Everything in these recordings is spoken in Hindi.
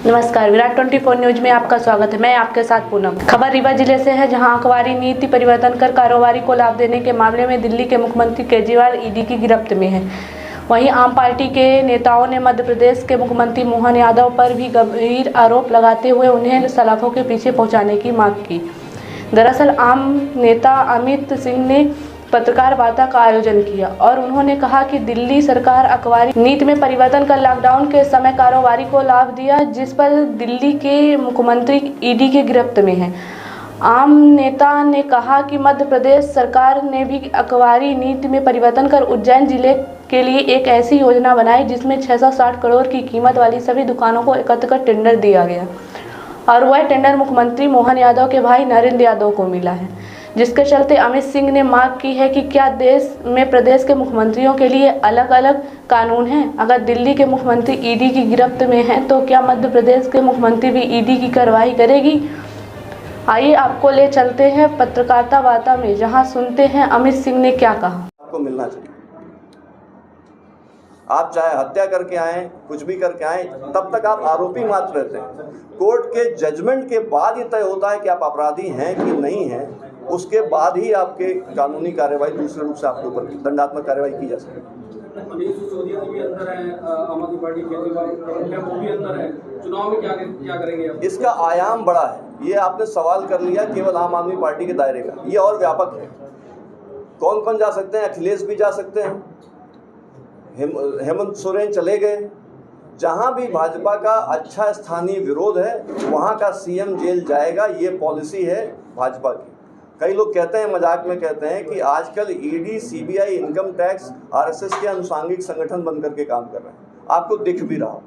नमस्कार, विराट 24 न्यूज में आपका स्वागत है। मैं आपके साथ पूनम। खबर रीवा जिले से है, जहां आंकवारी नीति परिवर्तन कर कारोबारी को लाभ देने के मामले में दिल्ली के मुख्यमंत्री केजरीवाल ईडी की गिरफ्त में है। वहीं आम पार्टी के नेताओं ने मध्य प्रदेश के मुख्यमंत्री मोहन यादव पर भी गंभीर आरोप लगाते हुए उन्हें सलाखों के पीछे पहुंचाने की मांग की। दरअसल आम नेता अमित सिंह ने पत्रकार वार्ता का आयोजन किया और उन्होंने कहा कि दिल्ली सरकार आंकवारी नीति में परिवर्तन कर लॉकडाउन के समय कारोबारी को लाभ दिया, जिस पर दिल्ली के मुख्यमंत्री ईडी की गिरफ्त में हैं। आम नेता ने कहा कि मध्य प्रदेश सरकार ने भी आंकवारी नीति में परिवर्तन कर उज्जैन जिले के लिए एक ऐसी योजना बनाई जिसमें 660 करोड़ की कीमत वाली सभी दुकानों को एकत्र कर टेंडर दिया गया और वह टेंडर मुख्यमंत्री मोहन यादव के भाई नरेंद्र यादव को मिला है, जिसके चलते अमित सिंह ने मांग की है कि क्या देश में प्रदेश के मुख्यमंत्रियों के लिए अलग अलग कानून हैं? अगर दिल्ली के मुख्यमंत्री ईडी की गिरफ्त में हैं, तो क्या मध्य प्रदेश के मुख्यमंत्री भी ईडी की कार्रवाई करेगी? आइए आपको ले चलते हैं पत्रकारिता वार्ता में, जहां सुनते हैं अमित सिंह ने क्या कहा। आपको मिलना चाहिए। आप चाहे हत्या करके आए, कुछ भी करके आए, तब तक आप आरोपी मात्र रहते हैं। कोर्ट के जजमेंट के बाद ये तय होता है कि आप अपराधी हैं कि नहीं हैं। उसके बाद ही आपके कानूनी कार्रवाई दूसरे रूप से आपके ऊपर दंडात्मक कार्रवाई की जा सकती है। चुनाव में क्या करेंगे? इसका आयाम बड़ा है। ये आपने सवाल कर लिया केवल आम आदमी पार्टी के दायरे का, ये और व्यापक है। कौन कौन जा सकते हैं? अखिलेश भी जा सकते हैं, हेमंत सोरेन चले गए। जहां भी भाजपा का अच्छा स्थानीय विरोध है वहां का सीएम जेल जाएगा, ये पॉलिसी है भाजपा की। कई लोग कहते हैं, मजाक में कहते हैं कि आजकल ED, CBI, income tax RSS के अनुसांगिक संगठन बन करके काम कर रहे हैं। आपको दिख भी रहा हो।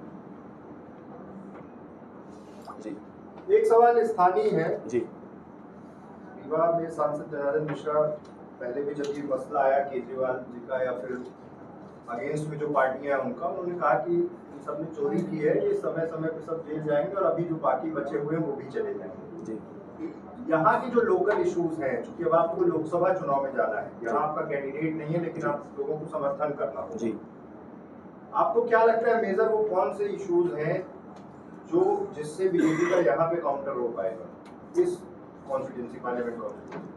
जी, एक सवाल स्थानीय है जी। रीवा में सांसद जनार्दन मिश्रा पहले भी जब ये मसला आया केजरीवाल जी का या फिर अगेंस्ट में जो पार्टियां हैं उनका, उन्होंने कहा कि इन सब ने चोरी की है, ये समय समय पे सब जेल जाएंगे और अभी जो बाकी बचे हुए हैं वो भी चले जाएंगे। जी। यहाँ की जो लोकल इश्यूज हैं, चूंकि अब आपको लोकसभा चुनाव में जाना है, यहाँ आपका कैंडिडेट नहीं है लेकिन आप लोगों को समर्थन करना होगा। जी। आपको क्या लगता है मेजर वो कौन से इश्यूज हैं जो जिससे बीजेपी का यहाँ पे काउंटर हो पाएगा इस कॉन्स्टिट्यूंसी पार्लियामेंट कॉन्स्टिट्यूंसी?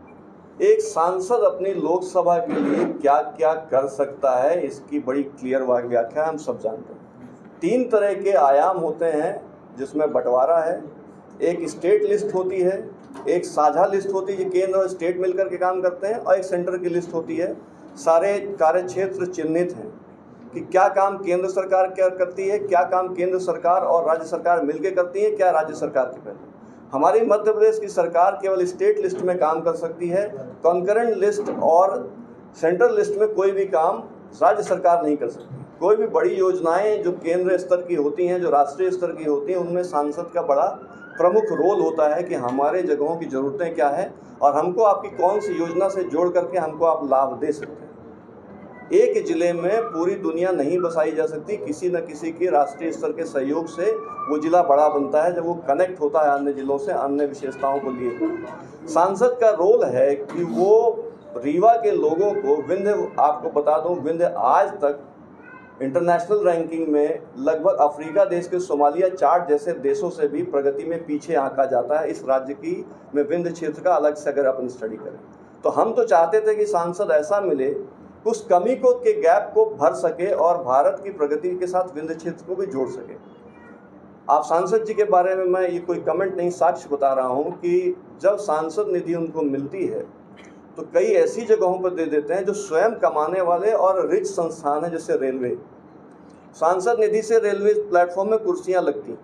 एक सांसद अपनी लोकसभा के लिए क्या क्या कर सकता है, इसकी बड़ी क्लियर व्याख्या हम सब जानते हैं। 3 तरह के आयाम होते हैं जिसमें बंटवारा है। एक स्टेट लिस्ट होती है, एक साझा लिस्ट होती है, केंद्र और स्टेट मिलकर के काम करते हैं, और एक सेंटर की लिस्ट होती है। सारे कार्य क्षेत्र चिन्हित हैं कि क्या काम केंद्र सरकार क्या करती है, क्या काम केंद्र सरकार और राज्य सरकार मिलकर करती है, क्या राज्य सरकार के पहले। हमारी मध्य प्रदेश की सरकार केवल स्टेट लिस्ट में काम कर सकती है। कॉन्करेंट लिस्ट और सेंट्रल लिस्ट में कोई भी काम राज्य सरकार नहीं कर सकती। कोई भी बड़ी योजनाएं जो केंद्र स्तर की होती हैं, जो राष्ट्रीय स्तर की होती हैं, उनमें सांसद का बड़ा प्रमुख रोल होता है कि हमारे जगहों की ज़रूरतें क्या हैं और हमको आपकी कौन सी योजना से जोड़ करके हमको आप लाभ दे सकते हैं। एक ज़िले में पूरी दुनिया नहीं बसाई जा सकती। किसी न किसी के राष्ट्रीय स्तर के सहयोग से वो ज़िला बड़ा बनता है, जब वो कनेक्ट होता है अन्य ज़िलों से, अन्य विशेषताओं को लिए। सांसद का रोल है कि वो रीवा के लोगों को विंध्य, आपको बता दूं, विंध्य आज तक इंटरनेशनल रैंकिंग में लगभग अफ्रीका देश के सोमालिया, चाड जैसे देशों से भी प्रगति में पीछे आंका जाता है। इस राज्य की में विंध्य क्षेत्र का अलग से अगर अपन स्टडी करें तो हम तो चाहते थे कि सांसद ऐसा मिले उस कमी को के गैप को भर सके और भारत की प्रगति के साथ विंध्य क्षेत्र को भी जोड़ सके। आप सांसद जी के बारे में मैं ये कोई कमेंट नहीं, साक्ष्य बता रहा हूँ कि जब सांसद निधि उनको मिलती है तो कई ऐसी जगहों पर दे देते हैं जो स्वयं कमाने वाले और रिच संस्थान हैं, जैसे रेलवे। सांसद निधि से रेलवे प्लेटफॉर्म में कुर्सियां लगती।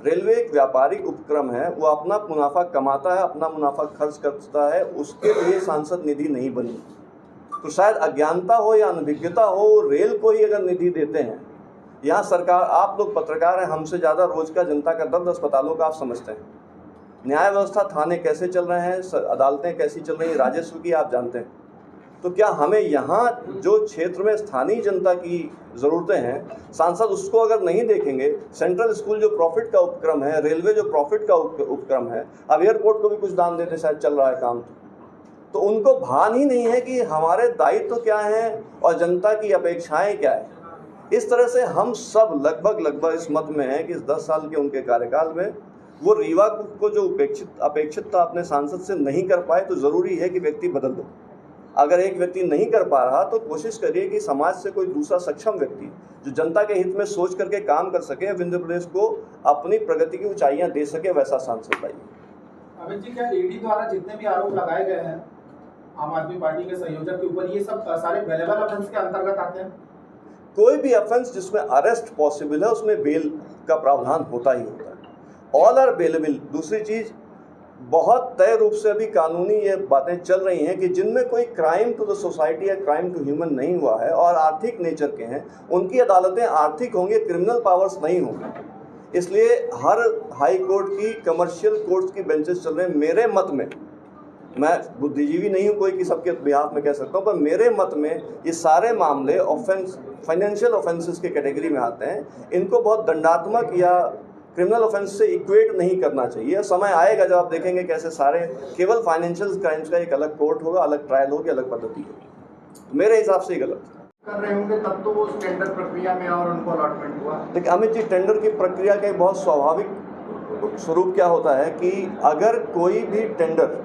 रेलवे एक व्यापारिक उपक्रम है, वो अपना मुनाफा कमाता है, अपना मुनाफा खर्च करता है, उसके लिए सांसद निधि नहीं बनी। तो शायद अज्ञानता हो या अनभिज्ञता हो, रेल को ही अगर निधि देते हैं। यहाँ सरकार, आप लोग पत्रकार हैं, हमसे ज़्यादा रोज का जनता का दर्द अस्पतालों का आप समझते हैं। न्याय व्यवस्था, थाने कैसे चल रहे हैं, अदालतें कैसी चल रही हैं, राजस्व की आप जानते हैं। तो क्या हमें यहाँ जो क्षेत्र में स्थानीय जनता की ज़रूरतें हैं, सांसद उसको अगर नहीं देखेंगे, सेंट्रल स्कूल जो प्रॉफिट का उपक्रम है, रेलवे जो प्रॉफिट का उपक्रम है, अब एयरपोर्ट को भी कुछ दान देते शायद चल रहा है काम, तो उनको भान ही नहीं है कि हमारे दायित्व क्या हैं और जनता की अपेक्षाएं क्या है। इस तरह से हम सब लगभग इस मत में हैं कि इस 10 साल के उनके कार्यकाल में वो रीवा को जो अपेक्षित था अपने सांसद से नहीं कर पाए, तो ज़रूरी है कि व्यक्ति बदल दो। अगर एक व्यक्ति नहीं कर पा रहा तो कोशिश करिए कि समाज से कोई दूसरा सक्षम व्यक्ति जो जनता के हित में सोच करके काम कर सके, विंध्य प्रदेश को अपनी प्रगति की ऊंचाइयां दे सके, वैसा सांसद लाइए। अमित जी, क्या ईडी द्वारा जितने भी आरोप लगाए गए हैं आम आदमी पार्टी के संयोजक के ऊपर, ये सब सारे बेलेबल ऑफेंस के अंतर्गत आते हैं? कोई भी ऑफेंस जिसमें अरेस्ट पॉसिबल है उसमें बेल का प्रावधान होता ही होता है। All are bailable. दूसरी चीज, बहुत तय रूप से अभी कानूनी ये बातें चल रही हैं कि जिनमें कोई क्राइम टू द सोसाइटी या क्राइम टू ह्यूमन नहीं हुआ है और आर्थिक नेचर के हैं, उनकी अदालतें आर्थिक होंगी, क्रिमिनल पावर्स नहीं होंगे। इसलिए हर हाई कोर्ट की, कमर्शियल कोर्ट्स की बेंचेस चल रहे हैं। मेरे मत में, मैं बुद्धिजीवी नहीं हूँ कोई कि सबके बिहाफ में कह सकता हूँ, पर मेरे मत में ये सारे मामले ऑफेंस, फाइनेंशियल ऑफेंसेस के कैटेगरी में आते हैं। इनको बहुत दंडात्मक या क्रिमिनल ऑफेंस से इक्वेट नहीं करना चाहिए। समय आएगा जब आप देखेंगे कैसे सारे केवल फाइनेंशियल क्राइम्स का एक अलग कोर्ट होगा, अलग ट्रायल होगी, अलग पद्धति होगी। मेरे हिसाब से ही गलत कर रहे होंगे तब तो वो टेंडर प्रक्रिया में और उनको अलॉटमेंट हुआ। देखिए अमित जी, टेंडर की प्रक्रिया का एक बहुत स्वाभाविक स्वरूप क्या होता है कि अगर कोई भी टेंडर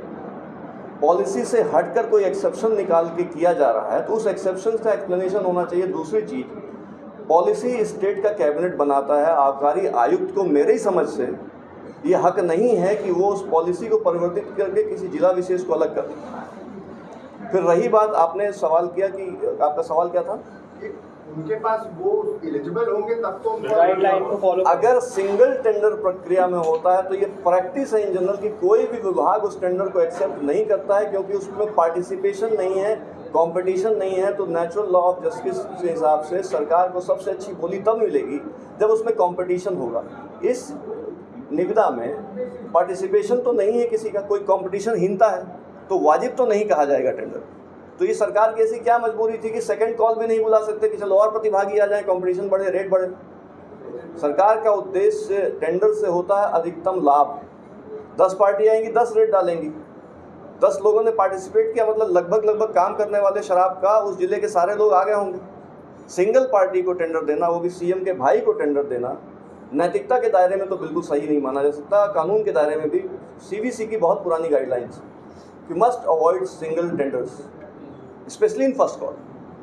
पॉलिसी से हटकर कोई एक्सेप्शन निकाल के किया जा रहा है तो उस एक्सेप्शन का एक्सप्लेनेशन होना चाहिए। दूसरी चीज, पॉलिसी स्टेट का कैबिनेट बनाता है। आबकारी आयुक्त को मेरे ही समझ से ये हक नहीं है कि वो उस पॉलिसी को परिवर्तित करके किसी जिला विशेष को अलग कर दे। फिर रही बात, आपने सवाल किया कि आपका सवाल क्या था? उनके पास वो एलिजिबल होंगे तब तो गाइडलाइन को फॉलो। अगर सिंगल टेंडर प्रक्रिया में होता है तो ये प्रैक्टिस है इन जनरल कि कोई भी विभाग उस टेंडर को एक्सेप्ट नहीं करता है, क्योंकि उसमें पार्टिसिपेशन नहीं है, कंपटीशन नहीं है। तो नेचुरल लॉ ऑफ जस्टिस के हिसाब से सरकार को सबसे अच्छी बोली तब मिलेगी जब उसमें कंपटीशन होगा। इस निविदा में पार्टिसिपेशन तो नहीं है किसी का, कोई कंपटीशनहीनता है, तो वाजिब तो नहीं कहा जाएगा टेंडर। तो ये सरकार की ऐसी क्या मजबूरी थी कि सेकंड कॉल भी नहीं बुला सकते कि चलो और प्रतिभागी आ जाए, कंपटीशन बढ़े, रेट बढ़े। सरकार का उद्देश्य टेंडर से होता है अधिकतम लाभ। 10 पार्टी आएंगी, 10 रेट डालेंगी। 10 लोगों ने पार्टिसिपेट किया, मतलब लगभग काम करने वाले शराब का उस जिले के सारे लोग आ गए होंगे। सिंगल पार्टी को टेंडर देना, वो भी सीएम के भाई को टेंडर देना, नैतिकता के दायरे में तो बिल्कुल सही नहीं माना जा सकता। कानून के दायरे में भी सीवीसी की बहुत पुरानी guidelines, you must avoid single tenders specially in first call.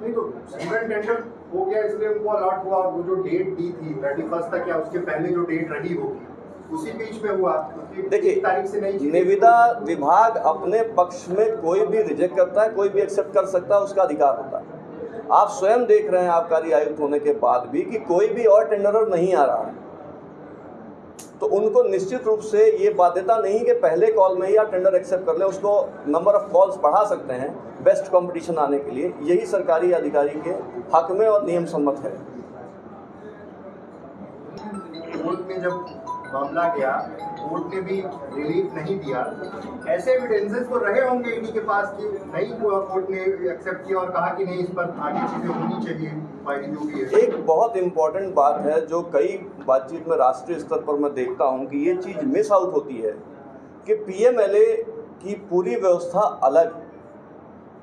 नहीं तो सिंगल टेंडर हो गया इसलिए उनको अलॉट हुआ। वो जो डेट दी थी 31 तक या उसके पहले जो डेट रही होगी उसी बीच में हुआ। देखिए, तारीख से नहीं, निविदा विभाग अपने पक्ष में कोई भी रिजेक्ट करता है, कोई भी एक्सेप्ट कर सकता है, उसका अधिकार होता है। आप स्वयं देख रहे हैं आबकारी आयुक्त होने के बाद भी कि कोई भी और टेंडरर नहीं आ रहा है, तो उनको निश्चित रूप से ये बाध्यता नहीं कि पहले कॉल में ही आप टेंडर एक्सेप्ट कर लें। उसको नंबर ऑफ कॉल्स बढ़ा सकते हैं बेस्ट कंपटीशन आने के लिए। यही सरकारी अधिकारी के हक में और नियम सम्मत है। कोर्ट में जब मामला गया, कोर्ट ने भी रिलीफ नहीं दिया। ऐसे एविडेंसेस तो रहे होंगे ईडी के पास कि नहीं हुआ, कोर्ट ने एक्सेप्ट किया और कहा कि नहीं, इस पर आगे चीजें होनी चाहिए, फाइलिंग जो भी है। एक बहुत इंपॉर्टेंट बात है जो कई बातचीत में राष्ट्रीय स्तर पर मैं देखता हूं कि ये चीज़ मिस आउट होती है कि पीएमएलए की पूरी व्यवस्था अलग।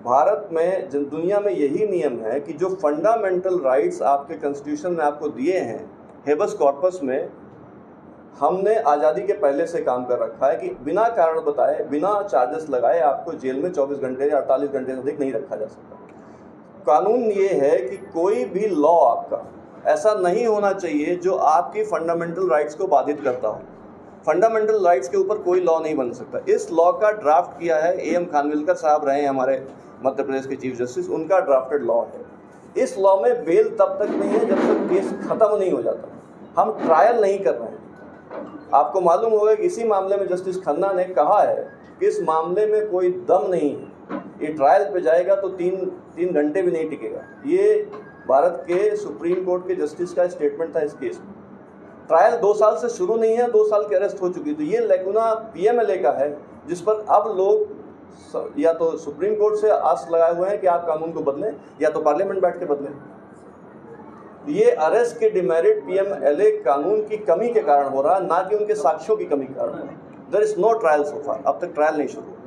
भारत में, दुनिया में यही नियम है कि जो फंडामेंटल राइट्स आपके कॉन्स्टिट्यूशन में आपको दिए हैं, हेबस कॉर्पस में हमने आज़ादी के पहले से काम कर रखा है कि बिना कारण बताए, बिना चार्जेस लगाए आपको जेल में 24 घंटे या 48 घंटे से अधिक नहीं रखा जा सकता। कानून ये है कि कोई भी लॉ आपका ऐसा नहीं होना चाहिए जो आपकी फंडामेंटल राइट्स को बाधित करता हो। फंडामेंटल राइट्स के ऊपर कोई लॉ नहीं बन सकता। इस लॉ का ड्राफ्ट किया है एएम खानविलकर साहब, रहे हैं हमारे मध्य प्रदेश के चीफ जस्टिस, उनका ड्राफ्टेड लॉ है। इस लॉ में बेल तब तक नहीं है जब तक केस खत्म नहीं हो जाता। हम ट्रायल नहीं कर रहे हैं। आपको मालूम होगा कि इसी मामले में जस्टिस खन्ना ने कहा है कि इस मामले में कोई दम नहीं है, ये ट्रायल पे जाएगा तो तीन घंटे भी नहीं टिकेगा। ये भारत के सुप्रीम कोर्ट के जस्टिस का स्टेटमेंट था इस केस में। ट्रायल 2 साल से शुरू नहीं है, 2 साल की अरेस्ट हो चुकी। तो ये लैकुना पीएमएलए का है जिस पर अब लोग या तो सुप्रीम कोर्ट से आस लगाए हुए हैं कि आप कानून को बदलें या तो पार्लियामेंट बैठ के बदलें। ये अरेस्ट के डिमेरिट पीएमएलए कानून की कमी के कारण हो रहा है, ना कि उनके साक्ष्यों की कमी के कारण। देयर इज नो ट्रायल सो फार, अब तक ट्रायल नहीं शुरू।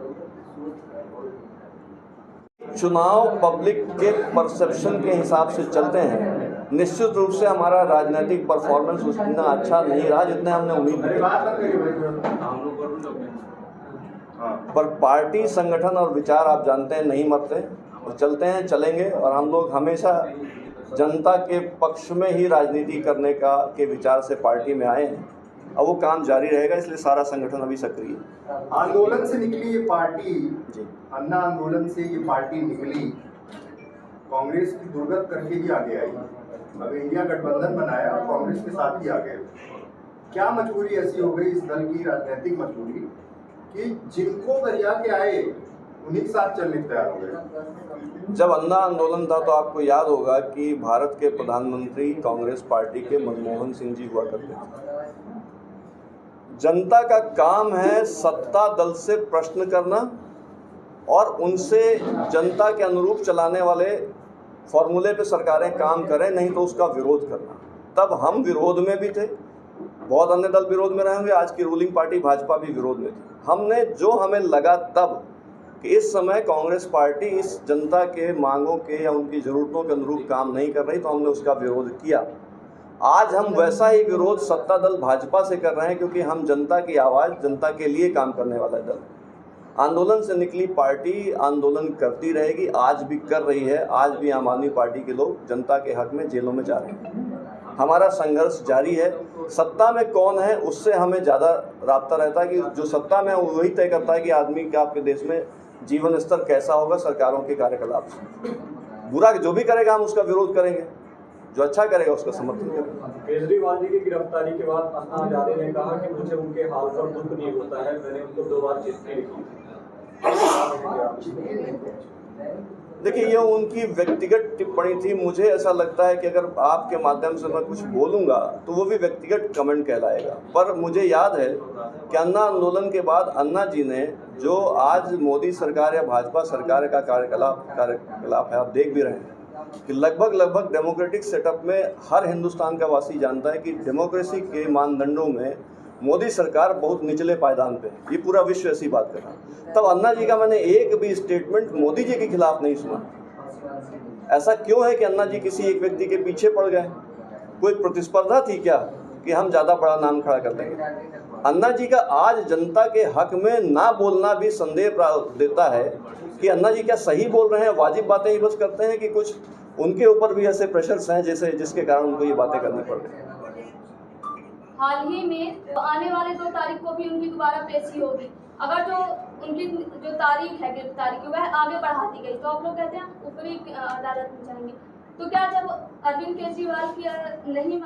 चुनाव पब्लिक के परसेप्शन के हिसाब से चलते हैं। निश्चित रूप से हमारा राजनीतिक परफॉर्मेंस उतना अच्छा नहीं रहा जितना हमने उम्मीद की। पर पार्टी, संगठन और विचार आप जानते हैं नहीं मरते और चलते हैं, चलेंगे। और हम लोग हमेशा जनता के पक्ष में ही राजनीति करने के विचार से पार्टी में आए हैं। अब वो काम जारी रहेगा, इसलिए सारा संगठन अभी सक्रिय है। आंदोलन से निकली ये पार्टी जी, अन्ना आंदोलन से ये पार्टी निकली, कांग्रेस की दुर्गत करके ही आगे आई। अब इंडिया गठबंधन बनाया और कांग्रेस के साथ ही आ गए। क्या मजबूरी ऐसी हो गई इस दल की, राजनीतिक मजबूरी, कि जिनको गरिया के आए उन्हीं के साथ चलने तैयार हो गए? जब अन्ना आंदोलन था तो आपको याद होगा कि भारत के प्रधानमंत्री कांग्रेस पार्टी के मनमोहन सिंह जी हुआ करते थे। जनता का काम है सत्ता दल से प्रश्न करना और उनसे जनता के अनुरूप चलाने वाले फॉर्मूले पे सरकारें काम करें, नहीं तो उसका विरोध करना। तब हम विरोध में भी थे, बहुत अन्य दल विरोध में रहे होंगे, आज की रूलिंग पार्टी भाजपा भी विरोध में थी। हमने जो हमें लगा तब कि इस समय कांग्रेस पार्टी इस जनता के मांगों के या उनकी ज़रूरतों के अनुरूप काम नहीं कर रही, तो हमने उसका विरोध किया। आज हम वैसा ही विरोध सत्ता दल भाजपा से कर रहे हैं, क्योंकि हम जनता की आवाज़, जनता के लिए काम करने वाला दल। आंदोलन से निकली पार्टी आंदोलन करती रहेगी, आज भी कर रही है। आज भी आम आदमी पार्टी के लोग जनता के हक में जेलों में जा रहे हैं। हमारा संघर्ष जारी है। सत्ता में कौन है उससे हमें ज़्यादा राब्ता रहता है, कि जो सत्ता में वही तय करता है कि आदमी का आपके देश में जीवन स्तर कैसा होगा सरकारों के कार्यकलाप से। बुरा जो भी करेगा हम उसका विरोध करेंगे, जो अच्छा करेगा उसका समर्थन करेंगे। केजरीवाल जी की गिरफ्तारी के बाद अन्ना हजारे ने कहा कि मुझे उनके हाल पर दुख नहीं होता है, मैंने उनको 2 बार चिट्ठी लिखी। देखिए, ये उनकी व्यक्तिगत टिप्पणी थी। मुझे ऐसा लगता है कि अगर आपके माध्यम से मैं कुछ बोलूँगा तो वो भी व्यक्तिगत कमेंट कहलाएगा। पर मुझे याद है कि अन्ना आंदोलन के बाद अन्ना जी ने जो आज मोदी सरकार या भाजपा सरकार का कार्यकलाप है, आप देख भी रहे हैं कि लगभग डेमोक्रेटिक सेटअप में हर हिंदुस्तान का वासी जानता है कि डेमोक्रेसी के मानदंडों में मोदी सरकार बहुत निचले पायदान पे है। ये पूरा विश्व ऐसी बात कर रहा है। तब अन्ना जी का मैंने एक भी स्टेटमेंट मोदी जी के खिलाफ नहीं सुना। ऐसा क्यों है कि अन्ना जी किसी एक व्यक्ति के पीछे पड़ गए? कोई प्रतिस्पर्धा थी क्या कि हम ज़्यादा बड़ा नाम खड़ा कर देंगे? अन्ना जी का आज जनता के हक में ना बोलना भी संदेह देता है कि अन्ना जी क्या सही बोल रहे हैं, वाजिब बातें ही बस करते हैं, कि कुछ उनके ऊपर भी ऐसे प्रेशर्स हैं जिसके कारण उनको ये बातें करनी पड़ रही है। हाल ही में आने वाले 2 तारीख को भी उनकी दोबारा पेशी होगी। अगर जो उनकी जो तारीख है गिरफ्तारी की वह आगे बढ़ा दी गई तो आप लोग कहते हैं ऊपरी अदालत में जाएंगे, तो क्या जब अरविंद केजरीवाल की नहीं